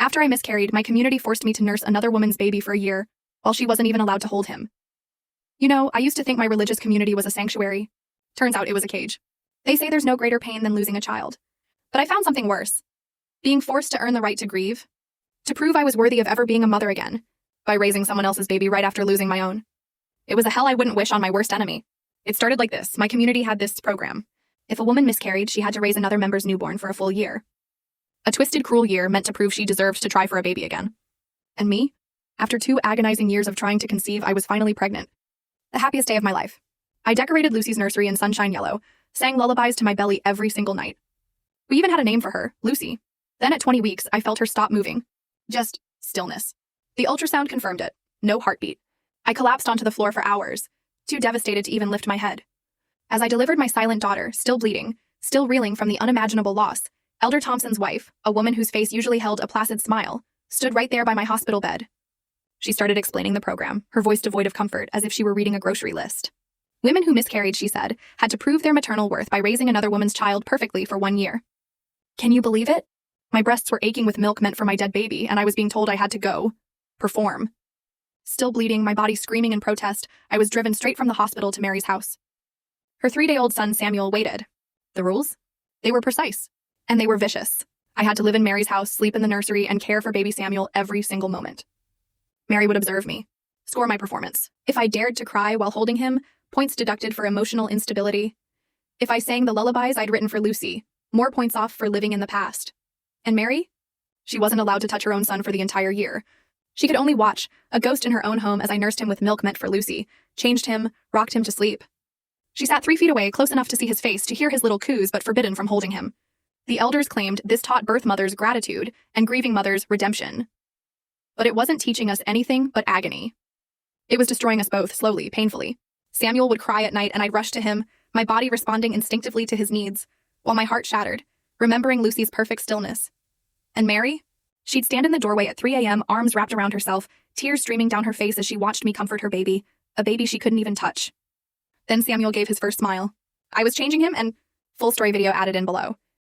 After I miscarried, my community forced me to nurse another woman's baby for a year, while she wasn't even allowed to hold him. You know, I used to think my religious community was a sanctuary. Turns out it was a cage. They say there's no greater pain than losing a child. But I found something worse. Being forced to earn the right to grieve. To prove I was worthy of ever being a mother again, by raising someone else's baby right after losing my own. It was a hell I wouldn't wish on my worst enemy. It started like this. My community had this program. If a woman miscarried, she had to raise another member's newborn for a full year. A twisted, cruel year meant to prove she deserved to try for a baby again. And me? After 2 agonizing years of trying to conceive, I was finally pregnant. The happiest day of my life. I decorated Lucy's nursery in sunshine yellow, sang lullabies to my belly every single night. We even had a name for her, Lucy. Then at 20 weeks, I felt her stop moving. Just stillness. The ultrasound confirmed it. No heartbeat. I collapsed onto the floor for hours, too devastated to even lift my head. As I delivered my silent daughter, still bleeding, still reeling from the unimaginable loss, Elder Thompson's wife, a woman whose face usually held a placid smile, stood right there by my hospital bed. She started explaining the program, her voice devoid of comfort, as if she were reading a grocery list. Women who miscarried, she said, had to prove their maternal worth by raising another woman's child perfectly for 1 year. Can you believe it? My breasts were aching with milk meant for my dead baby, and I was being told I had to go. Perform. Still bleeding, my body screaming in protest, I was driven straight from the hospital to Mary's house. Her 3-day-old son Samuel waited. The rules? They were precise. And they were vicious. I had to live in Mary's house, sleep in the nursery, and care for baby Samuel every single moment. Mary would observe me, score my performance. If I dared to cry while holding him, points deducted for emotional instability. If I sang the lullabies I'd written for Lucy, more points off for living in the past. And Mary? She wasn't allowed to touch her own son for the entire year. She could only watch, a ghost in her own home, as I nursed him with milk meant for Lucy, changed him, rocked him to sleep. She sat 3 feet away, close enough to see his face, to hear his little coos, but forbidden from holding him. The elders claimed this taught birth mothers gratitude and grieving mothers redemption. But it wasn't teaching us anything but agony. It was destroying us both, slowly, painfully. Samuel would cry at night, and I'd rush to him, my body responding instinctively to his needs, while my heart shattered, remembering Lucy's perfect stillness. And Mary? She'd stand in the doorway at 3 a.m., arms wrapped around herself, tears streaming down her face as she watched me comfort her baby, a baby she couldn't even touch. Then Samuel gave his first smile. I was changing him, and full story video added in below.